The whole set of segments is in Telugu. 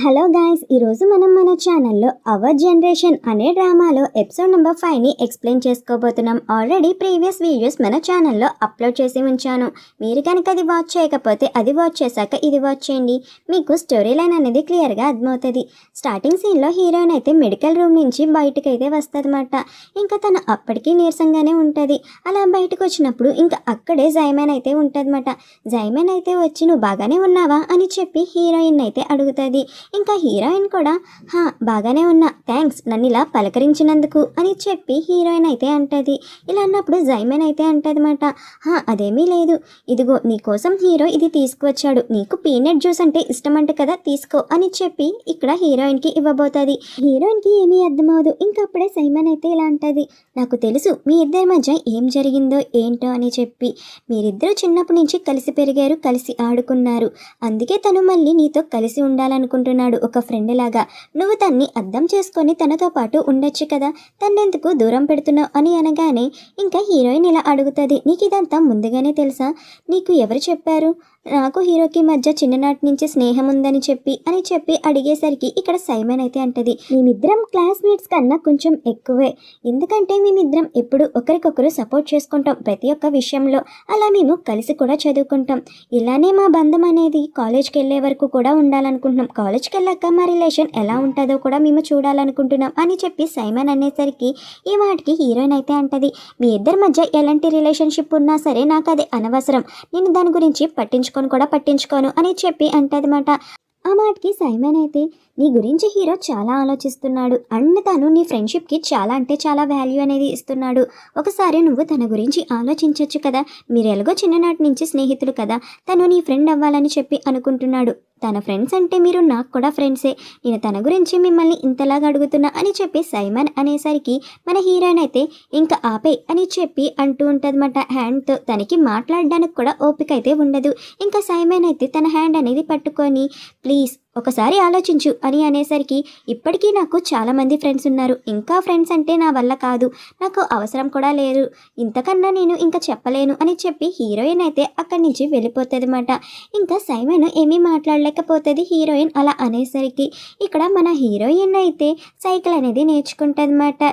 హలో గాయ్స్, ఈరోజు మనం మన ఛానల్లో అవర్ జనరేషన్ అనే డ్రామాలో ఎపిసోడ్ నెంబర్ 5ని ఎక్స్ప్లెయిన్ చేసుకోబోతున్నాం. ఆల్రెడీ ప్రీవియస్ వీడియోస్ మన ఛానల్లో అప్లోడ్ చేసి ఉంచాను. మీరు కనుక అది వాచ్ చేయకపోతే అది వాచ్ చేశాక ఇది వాచ్ చేయండి. మీకు స్టోరీ లైన్ అనేది క్లియర్గా అర్థమవుతుంది. స్టార్టింగ్ సీన్లో హీరోయిన్ అయితే మెడికల్ రూమ్ నుంచి బయటకు అయితే వస్తుందన్నమాట. ఇంకా తను అప్పటికీ నీరసంగానే ఉంటుంది. అలా బయటకు వచ్చినప్పుడు ఇంకా అక్కడే జైమాన్ అయితే ఉంటుందన్నమాట. జైమాన్ అయితే వచ్చి నువ్వు బాగానే ఉన్నావా అని చెప్పి హీరోయిన్ అయితే అడుగుతుంది. ఇంకా హీరోయిన్ కూడా బాగానే ఉన్నా, థ్యాంక్స్ నన్ను ఇలా పలకరించినందుకు అని చెప్పి హీరోయిన్ అయితే అంటది. ఇలా అన్నప్పుడు జైమాన్ అయితే అంటదన్నమాట, అదేమీ లేదు, ఇదిగో నీకోసం హీరో ఇది తీసుకువచ్చాడు, నీకు పీనట్ జ్యూస్ అంటే ఇష్టమంట కదా, తీసుకో అని చెప్పి ఇక్కడ హీరోయిన్కి ఇవ్వబోతుంది. హీరోయిన్కి ఏమీ అర్థమవదు. ఇంకప్పుడే జైమాన్ అయితే ఇలా అంటది, నాకు తెలుసు మీ ఇద్దరి మధ్య ఏం జరిగిందో ఏంటో అని చెప్పి, మీరిద్దరూ చిన్నప్పటి నుంచి కలిసి పెరిగారు, కలిసి ఆడుకున్నారు, అందుకే తను మళ్ళీ నీతో కలిసి ఉండాలనుకుంటున్నాడు ఒక ఫ్రెండ్ లాగా. నువ్వు తన్ని అర్థం చేసుకొని తనతో పాటు ఉండొచ్చు కదా, తన్నెందుకు దూరం పెడుతున్నావు అని అనగానే ఇంకా హీరోయిన్ ఇలా అడుగుతుంది, నీకు ఇదంతా ముందుగానే తెలుసా, నీకు ఎవరు చెప్పారు, నాకు హీరోకి మధ్య చిన్ననాటి నుంచి స్నేహం ఉందని చెప్పి అడిగేసరికి ఇక్కడ సైమన్ అయితే అంటది, మేమిద్దరం క్లాస్మేట్స్ కన్నా కొంచెం ఎక్కువే, ఎందుకంటే మేమిద్దరం ఎప్పుడు ఒకరికొకరు సపోర్ట్ చేసుకుంటాం ప్రతి ఒక్క విషయంలో, అలా మేము కలిసి కూడా చదువుకుంటాం, ఇలానే మా బంధం అనేది కాలేజ్కి వెళ్ళే వరకు కూడా ఉండాలనుకుంటున్నాం, కాలేజ్కి వెళ్ళాక మా రిలేషన్ ఎలా ఉంటుందో కూడా మేము చూడాలనుకుంటున్నాం అని చెప్పి సైమన్ అనేసరికి ఈ మాటకి హీరోయిన్ అయితే అంటది, మీ ఇద్దరి మధ్య ఎలాంటి రిలేషన్షిప్ ఉన్నా సరే నాకు అది అనవసరం, నేను దాని గురించి పట్టించుకోను అని చెప్పి అంటదన్నమాట. ఆ మాటకి సైమన్ అయితే నీ గురించి హీరో చాలా ఆలోచిస్తున్నాడు అండ్ తను నీ ఫ్రెండ్షిప్కి చాలా అంటే చాలా వాల్యూ అనేది ఇస్తున్నాడు, ఒకసారి నువ్వు తన గురించి ఆలోచించవచ్చు కదా, మీరు ఎలాగో చిన్ననాటి నుంచి స్నేహితులు కదా, తను నీ ఫ్రెండ్ అవ్వాలని చెప్పి అనుకుంటున్నాడు, తన ఫ్రెండ్స్ అంటే మీరు నాకు కూడా ఫ్రెండ్సే, నేను తన గురించి మిమ్మల్ని ఇంతలాగా అడుగుతున్నా అని చెప్పి సైమన్ అనేసరికి మన హీరోయిన్ అయితే ఇంకా ఆపే అని చెప్పి అంటూ ఉంటుందన్నమాట హ్యాండ్తో. తనకి మాట్లాడడానికి కూడా ఓపిక అయితే ఉండదు. ఇంకా సైమన్ అయితే తన హ్యాండ్ అనేది పట్టుకొని ప్లీజ్ ఒకసారి ఆలోచించు అని అనేసరికి, ఇప్పటికీ నాకు చాలామంది ఫ్రెండ్స్ ఉన్నారు, ఇంకా ఫ్రెండ్స్ అంటే నా వల్ల కాదు, నాకు అవసరం కూడా లేదు, ఇంతకన్నా నేను ఇంకా చెప్పలేను అని చెప్పి హీరోయిన్ అయితే అక్కడి నుంచి వెళ్ళిపోతుంది అన్నమాట. ఇంకా సైమన్ ఏమీ మాట్లాడలేకపోతుంది. హీరోయిన్ అలా అనేసరికి ఇక్కడ మన హీరోయిన్ అయితే సైకిల్ అనేది నేర్చుకుంటుంది అన్నమాట.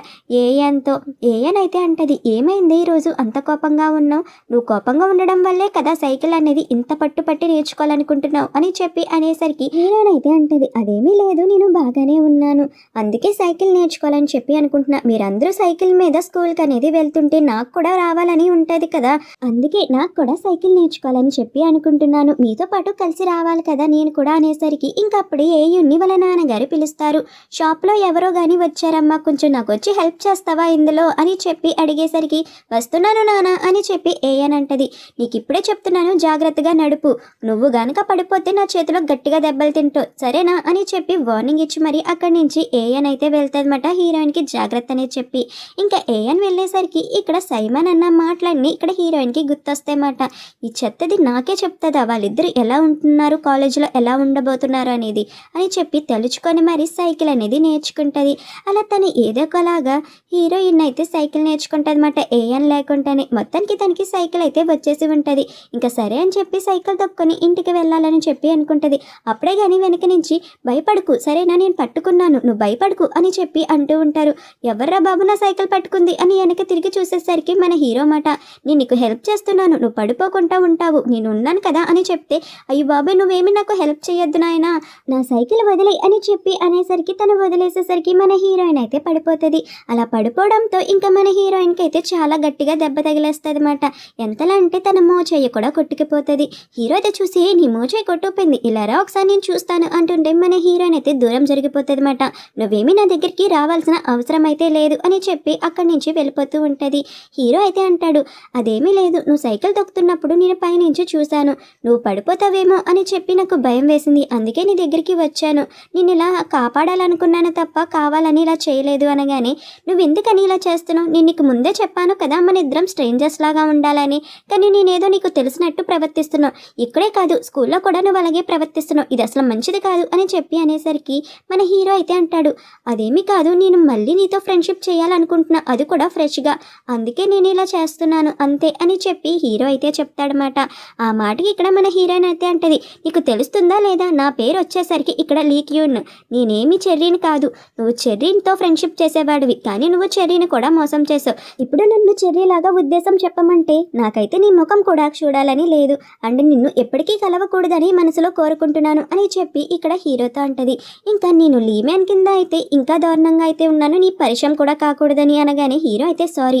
ఏఎన్ అయితే అంటది, ఏమైంది ఈరోజు అంత కోపంగా ఉన్నావు, నువ్వు కోపంగా ఉండడం వల్లే కదా సైకిల్ అనేది ఇంత పట్టుపట్టి నేర్చుకోవాలనుకుంటున్నావు అని చెప్పి అనేసరికి హీరోయిన్ అయితే అంటది, అదేమీ లేదు, నేను బాగానే ఉన్నాను, అందుకే సైకిల్ నేర్చుకోవాలని చెప్పి అనుకుంటున్నా, మీరందరూ సైకిల్ మీద స్కూల్కి అనేది వెళ్తుంటే నాకు కూడా రావాలని ఉంటుంది కదా, అందుకే నాకు కూడా సైకిల్ నేర్చుకోవాలని చెప్పి అనుకుంటున్నాను, మీతో పాటు కలిసి రావాలి కదా నేను కూడా అనేసరికి ఇంకప్పుడే ఏయున్ని వాళ్ళ నాన్నగారు పిలుస్తారు. షాప్లో ఎవరో కానీ వచ్చారమ్మా, కొంచెం నాకు వచ్చి హెల్ప్ చేస్తావా ఇందులో అని చెప్పి అడిగేసరికి, వస్తున్నాను నాన్న అని చెప్పి ఏయన్ అంటది, నీకు ఇప్పుడే చెప్తున్నాను జాగ్రత్తగా నడుపు, నువ్వు గనక పడిపోతే నా చేతిలో గట్టిగా దెబ్బలు తింటావు సరేనా అని చెప్పి వార్నింగ్ ఇచ్చి మరి అక్కడి నుంచి ఏఎన్ అయితే వెళ్తాదన్నమాట హీరోయిన్కి జాగ్రత్త అనేది చెప్పి. ఇంకా ఏఎన్ వెళ్ళేసరికి ఇక్కడ సైమన్ అన్న మాటలన్నీ ఇక్కడ హీరోయిన్కి గుర్తొస్తాయన్నమాట. ఈ చెత్తది నాకే చెప్తుందా వాళ్ళిద్దరు ఎలా ఉంటున్నారు, కాలేజీలో ఎలా ఉండబోతున్నారు అనేది అని చెప్పి తలుచుకొని మరి సైకిల్ అనేది నేర్చుకుంటుంది. అలా తను ఏదో ఒకలాగా హీరోయిన్ అయితే సైకిల్ నేర్చుకుంటుంది అనమాట ఏఎన్ లేకుండానే. మొత్తానికి తనకి సైకిల్ అయితే వచ్చేసి ఉంటుంది. ఇంకా సరే అని చెప్పి సైకిల్ తొక్కుని ఇంటికి వెళ్ళాలని చెప్పి అనుకుంటుంది. అప్పుడే కానీ వెనక నుంచి భయపడుకు సరేనా, నేను పట్టుకున్నాను, నువ్వు భయపడుకు అని చెప్పి అంటూ ఉంటారు. ఎవర్రా బాబు నా సైకిల్ పట్టుకుంది అని వెనక తిరిగి చూసేసరికి మన హీరో మాట, నేను నీకు హెల్ప్ చేస్తున్నాను, నువ్వు పడిపోకుండా ఉంటావు, నేను ఉన్నాను కదా అని చెప్తే, అయ్యో బాబాయ్ నువ్వేమి నాకు హెల్ప్ చేయొద్దు నాయనా, నా సైకిల్ వదిలే అని చెప్పి అనేసరికి తను వదిలేసేసరికి మన హీరోయిన్ అయితే పడిపోతుంది. అలా పడిపోవడంతో ఇంకా మన హీరోయిన్కి అయితే చాలా గట్టిగా దెబ్బ తగిలేస్తుంది అనమాట. ఎంతలా అంటే తన మోచేయి కూడా కొట్టుకుపోతుంది. హీరో అయితే చూసి నీ మోచేయి కొట్టుకుపోయింది, ఇలారా ఒకసారి నేను చూస్తాను అంటుంటే మన హీరోయిన్ అయితే దూరం జరిగిపోతుంది అనమాట. నువ్వేమీ నా దగ్గరికి రావాల్సిన అవసరం అయితే లేదు అని చెప్పి అక్కడి నుంచి వెళ్ళిపోతూ ఉంటుంది. హీరో అయితే అంటాడు, అదేమీ లేదు, నువ్వు సైకిల్ తొక్కుతున్నప్పుడు నేను పైనుంచి చూశాను, నువ్వు పడిపోతావేమో అని చెప్పి నాకు భయం వేసింది, అందుకే నీ దగ్గరికి వచ్చాను, నేను ఇలా కాపాడాలనుకున్నాను తప్ప కావాలని ఇలా చేయలేదు అనగానే, నువ్వు ఎందుకని ఇలా చేస్తున్నావు, నేను నీకు ముందే చెప్పాను కదా మన ఇద్దరం స్ట్రేంజర్స్ లాగా ఉండాలని, కానీ నేనేదో నీకు తెలిసినట్టు ప్రవర్తిస్తున్నావు, ఇక్కడే కాదు స్కూల్లో కూడా నువ్వు అలాగే ప్రవర్తిస్తున్నావు, ఇది అసలు మంచి మంచిది కాదు అని చెప్పి అనేసరికి మన హీరో అయితే అంటాడు, అదేమీ కాదు, నేను మళ్ళీ నీతో ఫ్రెండ్షిప్ చేయాలనుకుంటున్నా, అది కూడా ఫ్రెష్గా, అందుకే నేను ఇలా చేస్తున్నాను అంతే అని చెప్పి హీరో అయితే చెప్తాడనమాట. ఆ మాటకి ఇక్కడ మన హీరోయిన్ అయితే అంటది, నీకు తెలుస్తుందా లేదా, నా పేరు వచ్చేసరికి ఇక్కడ లీక్యూన్, నేనేమి చెర్రీని కాదు, నువ్వు చెర్రీతో ఫ్రెండ్షిప్ చేసేవాడివి కానీ నువ్వు చెర్రీని కూడా మోసం చేసావు. ఇప్పుడు నన్ను చెర్రీలాగా ఉద్దేశం చెప్పమంటే నాకైతే నీ ముఖం కూడా చూడాలని లేదు, అండ్ నిన్ను ఎప్పటికీ కలవకూడదని మనసులో కోరుకుంటున్నాను అని చెప్పి ఇక్కడ హీరోతో అంటది. ఇంకా నేను లీమ్యాన్ కింద అయితే ఇంకా దారుణంగా అయితే ఉన్నాను, నీ పరిచయం కూడా కాకూడదని అనగానే హీరో అయితే సారీ,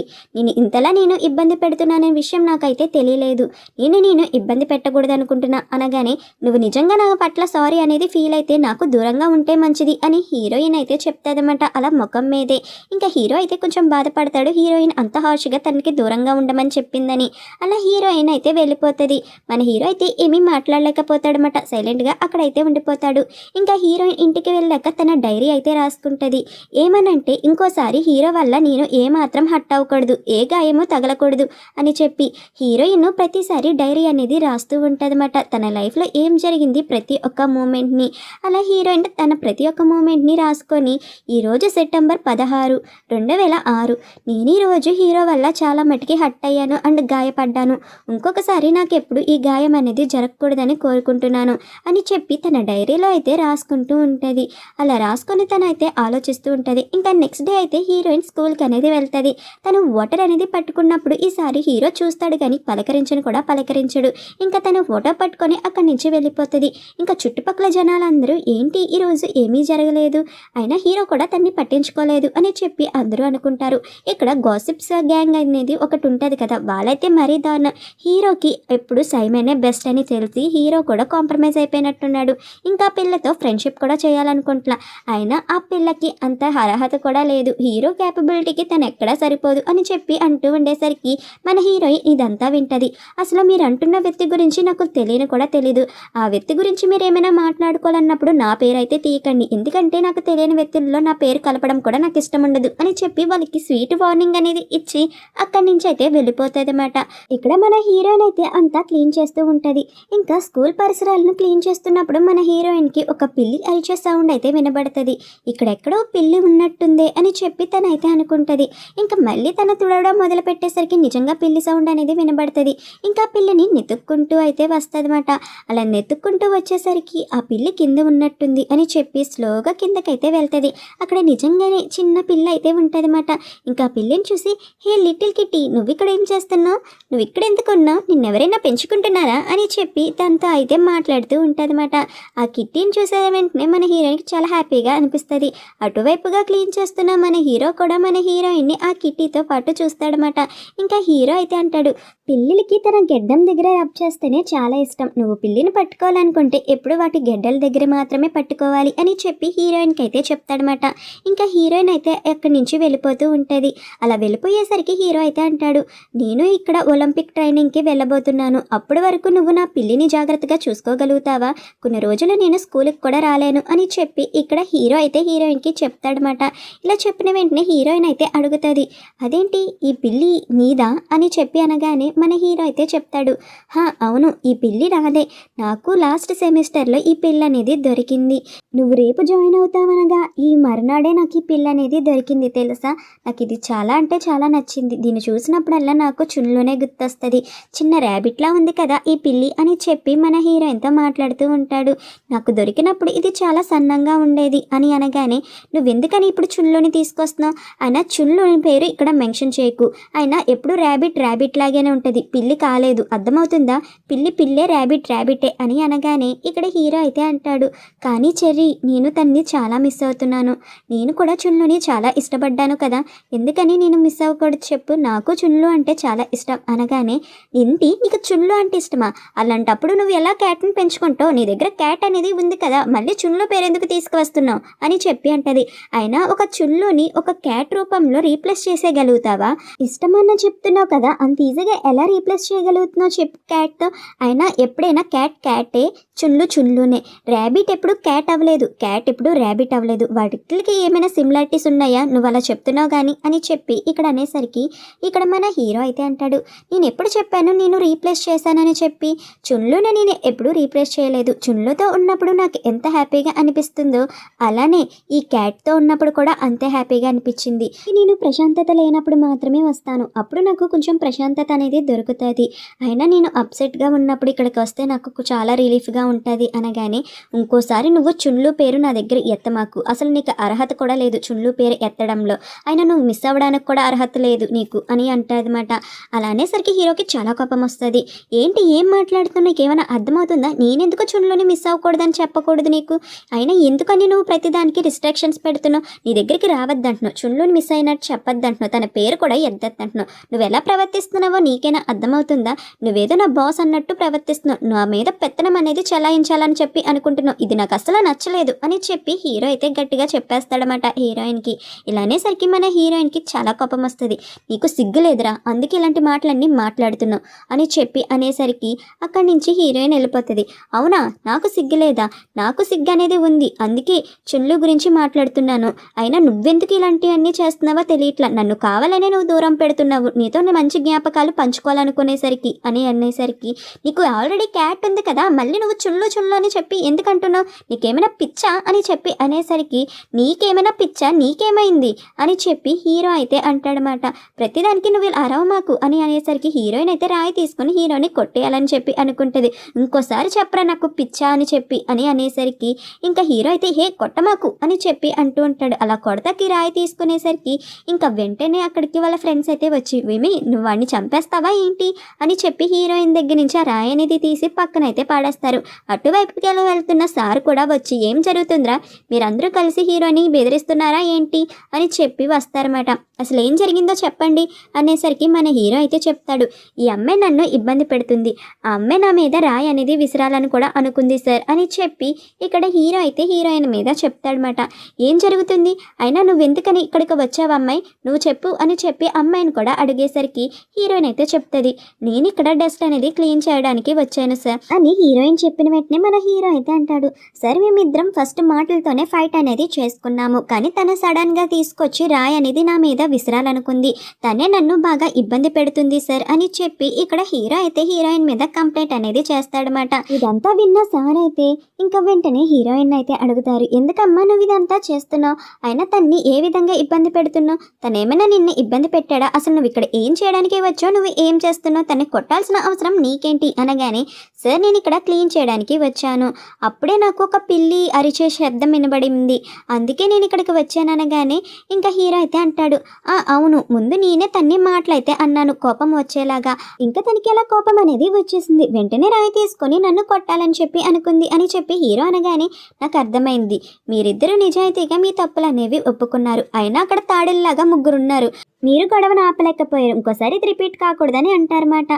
ఇంతలా నేను ఇబ్బంది పెడుతున్నానే విషయం నాకైతే తెలియలేదు, నేను ఇబ్బంది పెట్టకూడదు అనుకుంటున్నా అనగానే నువ్వు నిజంగా నా పట్ల సారీ అనేది ఫీల్ అయితే నాకు దూరంగా ఉంటే మంచిది అని హీరోయిన్ అయితే చెప్తాదన్నమాట అలా ముఖం మీదే. ఇంకా హీరో అయితే కొంచెం బాధపడతాడు, హీరోయిన్ అంత హార్ష్గా తనకి దూరంగా ఉండమని చెప్పిందని. అలా హీరోయిన్ అయితే వెళ్ళిపోతుంది. మన హీరో అయితే ఏమీ మాట్లాడలేకపోతాడనమాట, సైలెంట్గా అక్కడైతే ఉండిపోతాడు. ఇంకా హీరోయిన్ ఇంటికి వెళ్ళాక తన డైరీ అయితే రాసుకుంటుంది. ఏమనంటే ఇంకోసారి హీరో వల్ల నేను ఏమాత్రం హట్ అవ్వకూడదు, ఏ గాయమో తగలకూడదు అని చెప్పి హీరోయిన్ ప్రతిసారి డైరీ అనేది రాస్తూ ఉంటుందన్నమాట, తన లైఫ్లో ఏం జరిగింది ప్రతి ఒక్క మూమెంట్ని. అలా హీరోయిన్ తన ప్రతి ఒక్క మూమెంట్ని రాసుకొని ఈరోజు సెప్టెంబర్ 16, 2006 నేను ఈరోజు హీరో వల్ల చాలా మటుకి హట్ అయ్యాను అండ్ గాయపడ్డాను, ఇంకొకసారి నాకెప్పుడు ఈ గాయం అనేది జరగకూడదని కోరుకుంటున్నాను అని చెప్పి తన డైరీలో అయితే రాసుకుంటూ ఉంటుంది. అలా రాసుకొని తనైతే ఆలోచిస్తూ ఉంటుంది. ఇంకా నెక్స్ట్ డే అయితే హీరోయిన్ స్కూల్కి అనేది వెళ్తుంది. తను వాటర్ అనేది పట్టుకున్నప్పుడు ఈసారి హీరో చూస్తాడు కానీ పలకరించను కూడా పలకరించడు. ఇంకా తను ఫోటో పట్టుకొని అక్కడి నుంచి వెళ్ళిపోతుంది. ఇంకా చుట్టుపక్కల జనాలందరూ ఏంటి ఈరోజు ఏమీ జరగలేదు, అయినా హీరో కూడా తన్ని పట్టించుకోలేదు అని చెప్పి అందరూ అనుకుంటారు. ఇక్కడ గాసిప్స్ గ్యాంగ్ అనేది ఒకటి ఉంటుంది కదా, వాళ్ళైతే మరీ దారుణ, హీరోకి ఎప్పుడు సైమనే బెస్ట్ అని తెలిసి హీరో కూడా కాంప్రమైజ్ అయిపోయినట్టున్నాడు. ఇంకా పిల్లతో ఫ్రెండ్షిప్ కూడా చేయాలనుకుంటున్నా, అయినా ఆ పిల్లకి అంత అర్హత కూడా లేదు, హీరో క్యాపబిలిటీకి తను ఎక్కడా సరిపోదు అని చెప్పి అంటూ ఉండేసరికి మన హీరోయిన్ ఇదంతా వింటది. అసలు మీరు అంటున్న వ్యక్తి గురించి నాకు తెలియని కూడా తెలీదు, ఆ వ్యక్తి గురించి మీరు ఏమైనా మాట్లాడుకోవాలన్నప్పుడు నా పేరు అయితే తీయకండి, ఎందుకంటే నాకు తెలియని వ్యక్తుల్లో నా పేరు కలపడం కూడా నాకు ఇష్టం ఉండదు అని చెప్పి వాళ్ళకి స్వీట్ వార్నింగ్ అనేది ఇచ్చి అక్కడి నుంచి అయితే వెళ్ళిపోతుంది అన్నమాట. ఇక్కడ మన హీరోయిన్ అయితే అంతా క్లీన్ చేస్తూ ఉంటుంది. ఇంకా స్కూల్ పరిసరాలను క్లీన్ చేస్తున్నప్పుడు మన హీరోయిన్కి ఒక పిల్లి అరిచే సౌండ్ అయితే వినబడుతుంది. ఇక్కడెక్కడో పిల్లి ఉన్నట్టుందే అని చెప్పి తనైతే అనుకుంటుంది. ఇంకా మళ్ళీ తన తుడవడం మొదలు పెట్టేసరికి నిజంగా పిల్లి సౌండ్ అనేది వినబడుతుంది. ఇంకా పిల్లిని నెతుక్కుంటూ అయితే వస్తుందన్నమాట. అలా నెతుక్కుంటూ వచ్చేసరికి ఆ పిల్లి కింద ఉన్నట్టుంది అని చెప్పి స్లోగా కిందకైతే వెళ్తుంది. అక్కడ నిజంగానే చిన్న పిల్ల అయితే ఉంటుంది అన్నమాట. ఇంకా పిల్లిని చూసి, హే లిటిల్ కిట్టి, నువ్వు ఇక్కడ ఏం చేస్తున్నావు, నువ్వు ఇక్కడ ఎందుకున్నావు, నిన్నెవరైనా పెంచుకుంటున్నారా అని చెప్పి తనతో అయితే మాట్లాడుతూ ఉంటుందన్నమాట. ఆ కిట్టీని చూసే వెంటనే మన హీరోయిన్కి చాలా హ్యాపీగా అనిపిస్తుంది. అటువైపుగా క్లీన్ చేస్తున్న మన హీరో కూడా మన హీరోయిన్ని ఆ కిట్టీతో పాటు చూస్తాడనమాట. ఇంకా హీరో అయితే అంటాడు, పిల్లికి తన గెడ్డం దగ్గర రబ్ చేస్తేనే చాలా ఇష్టం, నువ్వు పిల్లిని పట్టుకోవాలనుకుంటే ఎప్పుడు వాటి గెడ్డల దగ్గర మాత్రమే పట్టుకోవాలి అని చెప్పి హీరోయిన్కి అయితే చెప్తాడనమాట. ఇంకా హీరోయిన్ అయితే అక్కడి నుంచి వెళ్ళిపోతూ ఉంటుంది. అలా వెళ్ళిపోయేసరికి హీరో అయితే అంటాడు, నేను ఇక్కడ ఒలింపిక్ ట్రైనింగ్కి వెళ్ళబోతున్నాను, అప్పటి వరకు నువ్వు నా పిల్లిని జాగ్రత్తగా చూసుకోగలుగుతావా, కొన్ని రోజులు నేను స్కూల్కి కూడా రాలేను అని చెప్పి ఇక్కడ హీరో అయితే హీరోయిన్కి చెప్తాడనమాట. ఇలా చెప్పిన వెంటనే హీరోయిన్ అయితే అడుగుతుంది, అదేంటి ఈ పిల్లి నీదా అని చెప్పి అనగానే మన హీరో అయితే చెప్తాడు, అవును ఈ పిల్లి నాదే, నాకు లాస్ట్ సెమిస్టర్లో ఈ పిల్ల అనేది దొరికింది, నువ్వు రేపు జాయిన్ అవుతావనగా ఈ మర్నాడే నాకు ఈ పిల్ల అనేది దొరికింది తెలుసా, నాకు ఇది చాలా అంటే చాలా నచ్చింది, దీన్ని చూసినప్పుడల్లా నాకు చున్లోనే గుర్తొస్తుంది, చిన్న ర్యాబిట్లా ఉంది కదా ఈ పిల్లి అని చెప్పి మన హీరోయిన్తో మాట్లాడుతూ ఉంటాడు. నాకు దొరికినప్పుడు ఇది చాలా సన్నంగా ఉండేది అని అనగానే, నువ్వెందుకని ఇప్పుడు చున్లోని తీసుకొస్తున్నావు, అయినా చున్లోని పేరు ఇక్కడ మెన్షన్ చేయకు, అయినా ఎప్పుడు ర్యాబిట్ లాగానే ఉంటుంది, పిల్లి కాలేదు, అర్థమవుతుందా, పిల్లి పిల్లే, ర్యాబిట్ ర్యాబిటే అని అనగానే ఇక్కడ హీరో అయితే అంటాడు, కానీ చెర్రీ నేను తన్ని చాలా మిస్ అవుతున్నాను, నేను కూడా చున్నుని చాలా ఇష్టపడ్డాను కదా, ఎందుకని నేను మిస్ అవ్వకూడదు చెప్పు, నాకు చున్ను అంటే చాలా ఇష్టం అనగానే, ఏంటి నీకు చున్ను అంటే ఇష్టమా, అలాంటప్పుడు నువ్వు ఎలా క్యాట్ని పెంచుకుంటావు, నీ దగ్గర క్యాట్ అనేది ఉంది కదా, మళ్ళీ చున్ను పేరెందుకు తీసుకువస్తున్నావు అని చెప్పి అంటది. అయినా ఒక చున్నుని ఒక క్యాట్ రూపంలో రీప్లేస్ చేసేయగలుగుతావా, ఇష్టమన్న చెప్తున్నావు కదా, అంత ఈజీగా ఎలా రీప్లేస్ చేయగలుగుతున్నావు చెప్పు క్యాట్తో, అయినా ఎప్పుడైనా క్యాటే, చున్నునే, ర్యాబిట్ ఎప్పుడు క్యాట్ అవ్వలేదు, క్యాట్ ఎప్పుడు ర్యాబిట్ అవ్వలేదు, వాటికి ఏమైనా సిమిలారిటీస్ ఉన్నాయా, నువ్వు అలా చెప్తున్నావు కానీ అని చెప్పి ఇక్కడ అనేసరికి ఇక్కడ మన హీరో అయితే అంటాడు, నేను ఎప్పుడు చెప్పాను నేను రీప్లేస్ చేశానని చెప్పి, చున్నుని నేను ఎప్పుడు రీప్లేస్ చేయలేదు, చున్నుతో ఉన్నప్పుడు నాకు ఎంత హ్యాపీగా అనిపిస్తుందో అలానే ఈ క్యాట్తో ఉన్నప్పుడు కూడా అంతే హ్యాపీగా అనిపించింది. నేను ప్రశాంతత లేనప్పుడు మాత్రమే వస్తాను, అప్పుడు నాకు కొంచెం ప్రశాంతత అనేది దొరుకుతుంది. అయినా నేను అప్సెట్గా ఉన్నప్పుడు ఇక్కడికి వస్తే నాకు చాలా రిలీఫ్గా ఉంటుంది అనగానే, ఇంకోసారి నువ్వు చున్లు పేరు నా దగ్గర ఎత్తమాకు, అసలు నీకు అర్హత కూడా లేదు చున్లు పేరు ఎత్తడంలో, అయినా నువ్వు మిస్ అవ్వడానికి కూడా అర్హత లేదు నీకు అని అంటాదన్నమాట. అలా అనేసరికి హీరోకి చాలా కోపం వస్తుంది. ఏంటి ఏం మాట్లాడుతున్నా, నీకు ఏమైనా అర్థమవుతుందా? నేనెందుకు చున్లుని మిస్ అవ్వకూడదని చెప్పకూడదు నీకు, అయినా ఎందుకని నువ్వు ప్రతిదానికి రిస్ట్రిక్షన్స్ పెడుతున్నావు? నీ దగ్గరికి రావద్దంటున్నావు, చున్లుని మిస్ అయినట్టు చెప్పొద్దంటున్నావు, తన పేరు కూడా ఎత్తద్దంటున్నావు. నువ్వు ఎలా ప్రవర్తిస్తున్నావో నీకైనా అర్థమవుతుందా? నువ్వేదో నా బాస్ అన్నట్టు ప్రవర్తిస్తున్నావు, నా మీద పెత్తనం అనేది చలాయించాలని చెప్పి అనుకుంటున్నావు, ఇది నాకు అసలు నచ్చలేదు అని చెప్పి హీరో అయితే గట్టిగా చెప్పేస్తాడనమాట హీరోయిన్కి. ఇలా అనేసరికి మన హీరోయిన్కి చాలా కోపం వస్తుంది. నీకు సిగ్గు లేదురా, అందుకే ఇలాంటి మాటలన్నీ మాట్లాడుతున్నావు అని చెప్పి అనేసరికి అక్కడి నుంచి హీరోయిన్ వెళ్ళిపోతుంది. అవునా, నాకు సిగ్గు లేదా? నాకు సిగ్గు అనేది ఉంది, అందుకే చున్లు గురించి మాట్లాడుతున్నాను. అయినా నువ్వెందుకు ఇలాంటివన్నీ చేస్తున్నావో తెలియట్లా, నన్ను కావాలనే నువ్వు దూరం పెడుతున్నావు, నీతో మంచి జ్ఞాపకాలు పంచుకోవాలనుకునేసరికి అని అనేసరికి, నీకు ఆల్రెడీ క్యాట్ ఉంది కదా, మళ్ళీ నువ్వు చున్లు చున్లు అని చెప్పి ఎందుకంటున్నావు? నీకేమైనా పిచ్చా అని చెప్పి అనేసరికి, నీకేమైనా పిచ్చా, నీకేమైంది అని చెప్పి హీరో అయితే అంటాడనమాట. ప్రతిదానికి నువ్వు అరవమాకు అని అనేసరికి హీరోయిన్ అయితే రాయి తీసుకుని హీరోని కొట్టేయాలని చెప్పి అనుకుంటుంది. ఇంకోసారి చెప్పరా నాకు పిచ్చా అని చెప్పి అని అనేసరికి ఇంకా హీరో అయితే హే కొట్టమాకు అని చెప్పి అంటూ ఉంటాడు. అలా కొడతాకి రాయి తీసుకునేసరికి ఇంకా వెంటనే అక్కడికి వాళ్ళ ఫ్రెండ్స్ అయితే వచ్చి, విమి నువ్వు వాడిని చంపేస్తావా ఏంటి అని చెప్పి హీరోయిన్ దగ్గర నుంచి ఆ రాయి అనేది తీసి పక్కనైతే పాడేస్తారు. అటువైపుకి వెళ్తున్న సార్ కూడా వచ్చి, ఏం జరుగుతుందిరా, మీరందరూ కలిసి హీరోని బెదిరిస్తున్నారా ఏంటి అని చెప్పి వస్తారన్నమాట. అసలు ఏం జరిగిందో చెప్పండి అనేసరికి మన హీరో అయితే చెప్తాడు, ఈ అమ్మాయి నన్ను ఇబ్బంది పెడుతుంది, ఆ అమ్మాయి నా మీద రాయి అనేది విసిరాలని కూడా అనుకుంది సార్ అని చెప్పి ఇక్కడ హీరో అయితే హీరోయిన్ మీద చెప్తాడనమాట. ఏం జరుగుతుంది, అయినా నువ్వెందుకని ఇక్కడికి వచ్చావు అమ్మాయి, నువ్వు చెప్పు అని చెప్పి అమ్మాయిని కూడా అడిగేసరికి హీరోయిన్ అయితే చెప్తుంది, నేను ఇక్కడ డస్ట్ అనేది క్లీన్ చేయడానికి వచ్చాను సార్ అని హీరోయిన్ చెప్పిన వెంటనే మన హీరో అయితే అంటాడు, సార్ మేమిద్దరం ఫస్ట్ మాటలతోనే ఫైట్ అనేది చేసుకున్నాము, కానీ తన సడన్గా తీసుకొచ్చి రాయి అనేది నా మీద విసిరాలనుకుంది, తనే నన్ను బాగా ఇబ్బంది పెడుతుంది సార్ అని చెప్పి ఇక్కడ హీరో అయితే హీరోయిన్ మీద కంప్లైంట్ అనేది చేస్తాడనమాట. ఇదంతా విన్న సార్ అయితే ఇంకా వెంటనే హీరోయిన్ అయితే అడుగుతారు, ఎందుకమ్మా నువ్వు ఇదంతా చేస్తున్నావు, అయినా తన్ని ఏ విధంగా ఇబ్బంది పెడుతున్నావు, తనేమైనా నిన్ను ఇబ్బంది పెట్టాడా, అసలు నువ్వు ఇక్కడ ఏం చేయడానికి వచ్చావు, నువ్వు ఏం చేస్తున్నావు, తన్ని కొట్టాల్సిన అవసరం నీకేంటి అనగానే, సార్ నేను ఇక్కడ క్లీన్ చేయడానికి వచ్చాను, అప్పుడే నాకు ఒక పిల్లి అరిచే శబ్దం వినబడింది, అందుకే నేను ఇక్కడికి వచ్చాను అనగానే ఇంకా హీరో అయితే అంటాడు, అవును ముందు నేనే తన్ని మాటలైతే అన్నాను కోపం వచ్చేలాగా, ఇంకా తనకి అలా కోపం అనేది వచ్చేసింది, వెంటనే రాయి తీసుకొని నన్ను కొట్టాలని చెప్పి అనుకుంది అని చెప్పి హీరో అనగానే, నాకు అర్థమైంది మీరిద్దరూ నిజాయితీగా మీ తప్పులు అనేవి ఒప్పుకున్నారు, అయినా అక్కడ తాడుల్లాగా ముగ్గురున్నారు, మీరు గొడవను ఆపలేకపోయారు, ఇంకోసారి ఇది రిపీట్ కాకూడదని అంటారన్నమాట.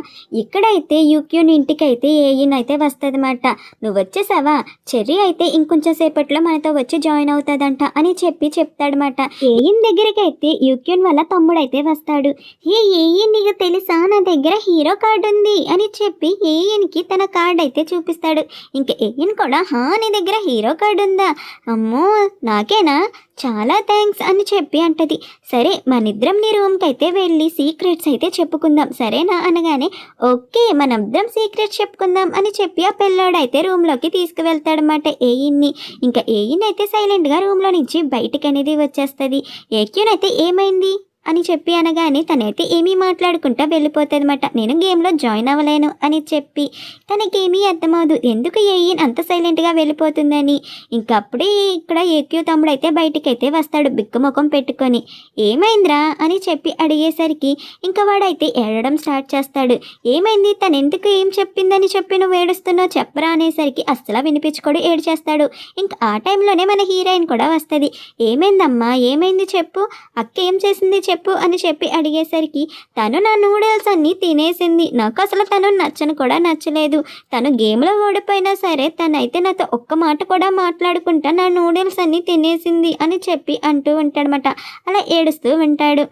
ఇక్కడైతే యూక్యూన్ ఇంటికైతే ఏయిన్ అయితే వస్తుందన్నమాట. నువ్వు వచ్చేసావా, చెర్రీ అయితే ఇంకొంచెం సేపట్లో మనతో వచ్చి జాయిన్ అవుతుందంట అని చెప్పి చెప్తాడనమాట. ఏయిన్ దగ్గరికి అయితే యూక్యూన్ వాళ్ళ తమ్ముడైతే వస్తాడు. ఏయిన్ నీకు తెలుసా, నా దగ్గర హీరో కార్డు ఉంది అని చెప్పి ఏయిన్కి తన కార్డు అయితే చూపిస్తాడు. ఇంకా ఏయిన్ కూడా, నీ దగ్గర హీరో కార్డు ఉందా, అమ్మో నాకేనా, చాలా థ్యాంక్స్ అని చెప్పి అంటది. సరే మనిద్దరం నీ రూమ్కి అయితే వెళ్ళి సీక్రెట్స్ అయితే చెప్పుకుందాం సరేనా అనగానే, ఓకే మనిద్దరం సీక్రెట్స్ చెప్పుకుందాం అని చెప్పి ఆ పిల్లోడైతే రూమ్లోకి తీసుకువెళ్తాడనమాట ఏయిన్ని. ఇంకా ఏయిన్ అయితే సైలెంట్గా రూమ్లో నుంచి బయటికి అనేది వచ్చేస్తుంది. ఏక్యూన్ అయితే ఏమైంది అని చెప్పి అనగానే తనైతే ఏమీ మాట్లాడుకుంటా వెళ్ళిపోతుందన్నమాట. నేను గేమ్లో జాయిన్ అవ్వలేను అని చెప్పి తనకేమీ అర్థమవుదు ఎందుకు ఏయిన్ అంత సైలెంట్గా వెళ్ళిపోతుందని. ఇంకప్పుడే ఇక్కడ ఏక్యూ తమ్ముడు అయితే బయటికి అయితే వస్తాడు బిక్కుముఖం పెట్టుకొని. ఏమైందిరా అని చెప్పి అడిగేసరికి ఇంకా వాడైతే ఏడడం స్టార్ట్ చేస్తాడు. ఏమైంది, తను ఎందుకు ఏం చెప్పిందని చెప్పి నువ్వు ఏడుస్తున్నావు చెప్పరా అనేసరికి అస్సలు వినిపించుకోడు ఏడ్చేస్తాడు. ఇంకా ఆ టైంలోనే మన హీరోయిన్ కూడా వస్తుంది. ఏమైందమ్మా ఏమైంది చెప్పు, అక్క ఏం చేసింది చెప్పు అని చెప్పి అడిగేసరికి తను నా నూడిల్స్ అన్నీ తినేసింది, నాకు అసలు తను నచ్చను కూడా నచ్చలేదు, తను గేమ్లో ఓడిపోయినా సరే తనైతే నాతో ఒక్క మాట కూడా మాట్లాడుకుంటా నా నూడిల్స్ అన్నీ తినేసింది అని చెప్పి అంటూ ఉంటాడనమాట. అలా ఏడుస్తూ ఉంటాడు.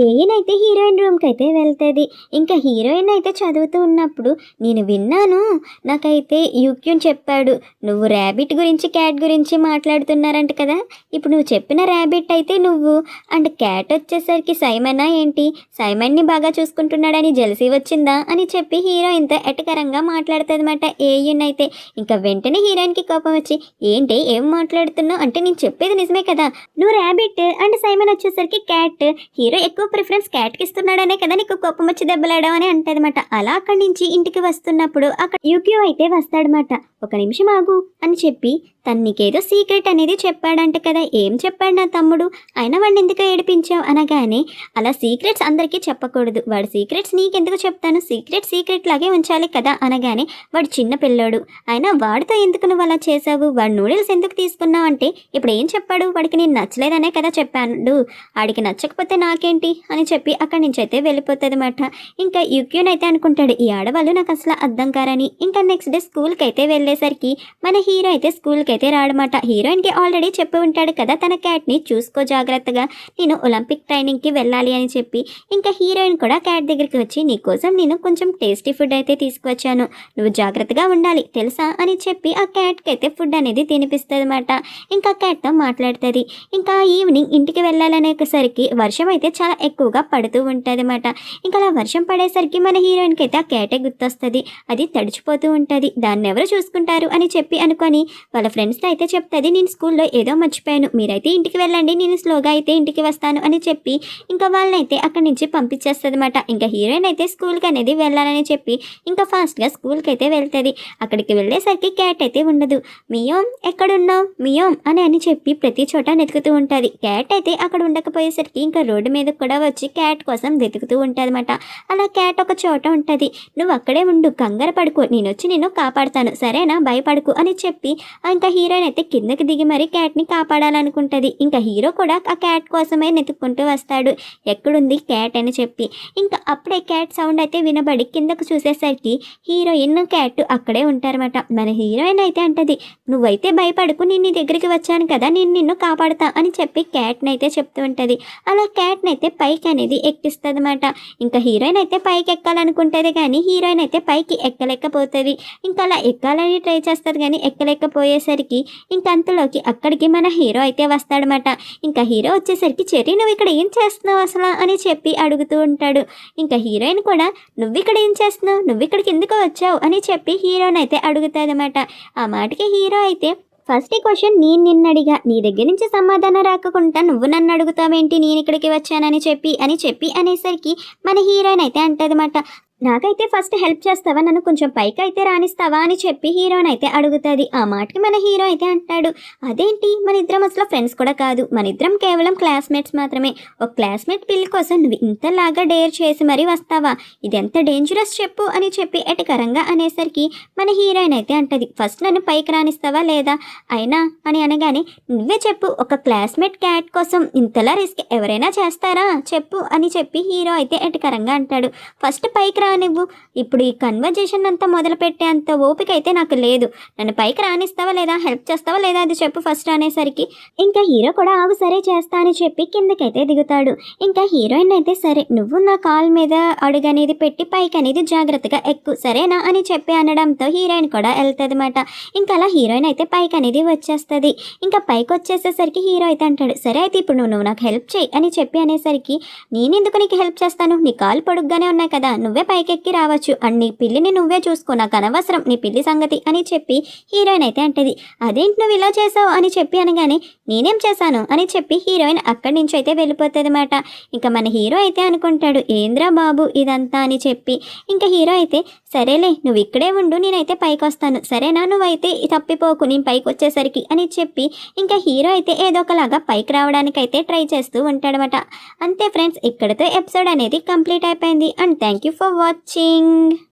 ఏయిన్ అయితే హీరోయిన్ రూమ్కి అయితే వెళ్తుంది. ఇంకా హీరోయిన్ అయితే చదువుతూ ఉన్నప్పుడు నేను విన్నాను, నాకైతే యూక్యూన్ చెప్పాడు, నువ్వు ర్యాబిట్ గురించి క్యాట్ గురించి మాట్లాడుతున్నారంట కదా, ఇప్పుడు నువ్వు చెప్పిన ర్యాబిట్ అయితే నువ్వు, అండ్ క్యాట్ వచ్చేసరికి సైమనా ఏంటి, సైమన్ని బాగా చూసుకుంటున్నాడని జెలసీ వచ్చిందా అని చెప్పి హీరోయిన్తో ఎటకరంగా మాట్లాడుతుందన్నమాట ఏయిన్ అయితే. ఇంకా వెంటనే హీరోయిన్కి కోపం వచ్చి, ఏంటి ఏం మాట్లాడుతున్నావు అంటే నేను చెప్పేది నిజమే కదా, నువ్వు ర్యాబిట్ అండ్ సైమన్ వచ్చేసరికి క్యాట్, హీరో ఎక్కువ ప్రిఫరెన్స్ క్యాట్కి ఇస్తున్నాడనే కదా నీకు కోపం వచ్చి దెబ్బలాడడం అని అంటదన్నమాట. అలా అక్కడి నుంచి ఇంటికి వస్తున్నప్పుడు అక్కడ యూక్యూ అయితే వస్తాడనమాట. ఒక నిమిషం ఆగు అని చెప్పి తను నీకేదో సీక్రెట్ అనేది చెప్పాడంట కదా, ఏం చెప్పాడు నా తమ్ముడు, అయినా వాడిని ఎందుకు ఏడిపించావు అనగానే, అలా సీక్రెట్స్ అందరికీ చెప్పకూడదు, వాడి సీక్రెట్స్ నీకెందుకు చెప్తాను, సీక్రెట్ లాగే ఉంచాలి కదా అనగానే, వాడు చిన్న పిల్లోడు, అయినా వాడితో ఎందుకు నువ్వు అలా చేసావు, వాడు నూడిల్స్ ఎందుకు తీసుకున్నావు అంటే, ఇప్పుడు ఏం చెప్పాడు, వాడికి నేను నచ్చలేదనే కదా చెప్పాను, వాడికి నచ్చకపోతే నాకేంటి అని చెప్పి అక్కడి నుంచి అయితే వెళ్ళిపోతుంది అన్నమాట. ఇంకా యూక్యూన్ అయితే అనుకుంటాడు, ఈ ఆడవాళ్ళు నాకు అసలు అర్థం కారని. ఇంకా నెక్స్ట్ డే స్కూల్కి అయితే వెళ్ళేసరికి మన హీరో అయితే స్కూల్కి అయితే రాడమాట. హీరోయిన్కి ఆల్రెడీ చెప్పి ఉంటాడు కదా, తన క్యాట్ని చూసుకో జాగ్రత్తగా, నేను ఒలింపిక్ ట్రైనింగ్కి వెళ్ళాలి అని చెప్పి. ఇంకా హీరోయిన్ కూడా క్యాట్ దగ్గరికి వచ్చి, నీకోసం నేను కొంచెం టేస్టీ ఫుడ్ అయితే తీసుకువచ్చాను, నువ్వు జాగ్రత్తగా ఉండాలి తెలుసా అని చెప్పి ఆ క్యాట్కి అయితే ఫుడ్ అనేది తినిపిస్తుంది అన్నమాట. ఇంకా క్యాట్తో మాట్లాడుతుంది. ఇంకా ఈవినింగ్ ఇంటికి వెళ్ళాలనేసరికి వర్షం అయితే చాలా ఎక్కువగా పడుతూ ఉంటుంది అన్నమాట. ఇంకా అలా వర్షం పడేసరికి మన హీరోయిన్కి అయితే ఆ క్యాటే గుర్తొస్తుంది, అది తడిచిపోతూ ఉంటుంది, దాన్ని ఎవరు చూసుకుంటారు అని చెప్పి అనుకొని వాళ్ళ ఫ్రెండ్స్తో అయితే చెప్తుంది, నేను స్కూల్లో ఏదో మర్చిపోయాను, మీరైతే ఇంటికి వెళ్ళండి, నేను స్లోగా అయితే ఇంటికి వస్తాను అని చెప్పి ఇంకా వాళ్ళనైతే అక్కడి నుంచి పంపించేస్తుంది అన్నమాట. ఇంకా హీరోయిన్ అయితే స్కూల్కి అనేది వెళ్ళాలని చెప్పి ఇంకా ఫాస్ట్గా స్కూల్కి అయితే వెళ్తుంది. అక్కడికి వెళ్ళేసరికి క్యాట్ అయితే ఉండదు. మియోమ్ ఎక్కడున్నావు మియోమ్ అని చెప్పి ప్రతి చోట వెతుకుతూ ఉంటుంది. క్యాట్ అయితే అక్కడ ఉండకపోయేసరికి ఇంకా రోడ్డు మీద కూడా వచ్చి క్యాట్ కోసం వెతుకుతూ ఉంటుంది అనమాట. అలా క్యాట్ ఒక చోట ఉంటుంది, నువ్వు అక్కడే ఉండు, కంగారు పడుకో, నేను వచ్చి నిన్ను కాపాడుతాను సరేనా, భయపడుకు అని చెప్పి ఇంకా హీరోయిన్ అయితే కిందకి దిగి మరి క్యాట్ని కాపాడాలనుకుంటుంది. ఇంకా హీరో కూడా ఆ క్యాట్ కోసమే వెతుక్కుంటూ వస్తాడు, ఎక్కడుంది క్యాట్ అని చెప్పి. ఇంకా అప్పుడే క్యాట్ సౌండ్ అయితే వినబడి కిందకు చూసేసరికి హీరోయిన్ క్యాట్ అక్కడే ఉంటారన్నమాట. మన హీరోయిన్ అయితే అంటది, నువ్వైతే భయపడుకు, నేను నీ దగ్గరికి వచ్చాను కదా, నేను నిన్ను కాపాడుతా అని చెప్పి క్యాట్ని అయితే చెప్తూ ఉంటుంది. అలా క్యాట్ని అయితే పైకి అనేది ఎక్కిస్తుంది అనమాట. ఇంకా హీరోయిన్ అయితే పైకి ఎక్కాలనుకుంటుంది కానీ హీరోయిన్ అయితే పైకి ఎక్కలేకపోతుంది. ఇంకా అలా ఎక్కాలని ట్రై చేస్తుంది కానీ ఎక్కలేకపోయేసరికి ఇంకా అంతలోకి అక్కడికి మన హీరో అయితే వస్తాడనమాట. ఇంకా హీరో వచ్చేసరికి, చెర్రీ నువ్వు ఇక్కడ ఏం చేస్తున్నావు అసలు అని చెప్పి అడుగుతూ ఉంటాడు. ఇంకా హీరోయిన్ కూడా, నువ్వు ఇక్కడ ఏం చేస్తున్నావు, నువ్వు ఇక్కడికి ఎందుకు వచ్చావు అని చెప్పి హీరోని అయితే అడుగుతుంది అనమాట. ఆ మాటకి హీరో అయితే, ఫస్ట్ క్వశ్చన్ నేను నిన్ను అడిగా, నీ దగ్గర నుంచి సమాధానం రాకుండా నువ్వు నన్ను అడుగుతావేంటి, నేను ఇక్కడికి వచ్చానని చెప్పి అనేసరికి మన హీరోయిన్ అయితే అంటదన్నమాట, నాకైతే ఫస్ట్ హెల్ప్ చేస్తావా, నన్ను కొంచెం పైకి అయితే రాణిస్తావా అని చెప్పి హీరోని అయితే అడుగుతుంది. ఆ మాటకి మన హీరో అయితే అంటాడు, అదేంటి మన ఇద్దరం అసలు ఫ్రెండ్స్ కూడా కాదు, మన ఇద్దరం కేవలం క్లాస్మేట్స్ మాత్రమే, ఒక క్లాస్మేట్ పిల్లి కోసం నువ్వు ఇంతలాగా డేర్ చేసి మరీ వస్తావా, ఇది ఎంత డేంజరస్ చెప్పు అని చెప్పి ఎటకరంగా అనేసరికి మన హీరోయిన్ అయితే అంటది, ఫస్ట్ నన్ను పైకి రాణిస్తావా లేదా అయినా అని అనగానే, నువ్వే చెప్పు, ఒక క్లాస్మేట్ క్యాట్ కోసం ఇంతలా రిస్క్ ఎవరైనా చేస్తారా చెప్పు అని చెప్పి హీరో అయితే ఎటకరంగా అంటాడు, ఫస్ట్ పైకి నువ్వు ఇప్పుడు ఈ కన్వర్జేషన్ అంతా మొదలు పెట్టే అంత ఓపిక అయితే నాకు లేదు, నన్ను పైకి రానిస్తావా లేదా, హెల్ప్ చేస్తావా లేదా అది చెప్పు ఫస్ట్ అనేసరికి ఇంకా హీరో కూడా ఆగు సరే చేస్తా అని చెప్పి కిందకైతే దిగుతాడు. ఇంకా హీరోయిన్ అయితే, సరే నువ్వు నా కాల్ మీద అడుగు అనేది పెట్టి పైకి అనేది జాగ్రత్తగా ఎక్కు సరేనా అని చెప్పి అనడంతో హీరోయిన్ కూడా వెళ్తుంది అనమాట. ఇంకా అలా హీరోయిన్ అయితే పైకి అనేది వచ్చేస్తుంది. ఇంకా పైకి వచ్చేసేసరికి హీరో అయితే అంటాడు, సరే అయితే ఇప్పుడు నువ్వు నాకు హెల్ప్ చేయి అని చెప్పి అనేసరికి, నేనెందుకు నీకు హెల్ప్ చేస్తాను, నీ కాలు పొడుగ్గానే ఉన్నాయి కదా, నువ్వే పైకెక్కి రావచ్చు, అండ్ నీ పిల్లిని నువ్వే చూసుకో, నాకు అనవసరం నీ పిల్లి సంగతి అని చెప్పి హీరోయిన్ అయితే అంటది. అదేంటి నువ్వు ఇలా చేసావు అని చెప్పి అనగానే, నేనేం చేశాను అని చెప్పి హీరోయిన్ అక్కడి నుంచి అయితే వెళ్ళిపోతుంది అనమాట. ఇంకా మన హీరో అయితే అనుకుంటాడు, ఏంద్రా బాబు ఇదంతా అని చెప్పి. ఇంకా హీరో అయితే, సరేలే నువ్వు ఇక్కడే ఉండు, నేనైతే పైకి వస్తాను సరేనా, నువ్వైతే తప్పిపోకు నేను పైకి వచ్చేసరికి అని చెప్పి ఇంకా హీరో అయితే ఏదో ఒకలాగా పైకి రావడానికైతే ట్రై చేస్తూ ఉంటాడనమాట. అంతే ఫ్రెండ్స్, ఇక్కడితో ఎపిసోడ్ అనేది కంప్లీట్ అయిపోయింది. And thank you for watching.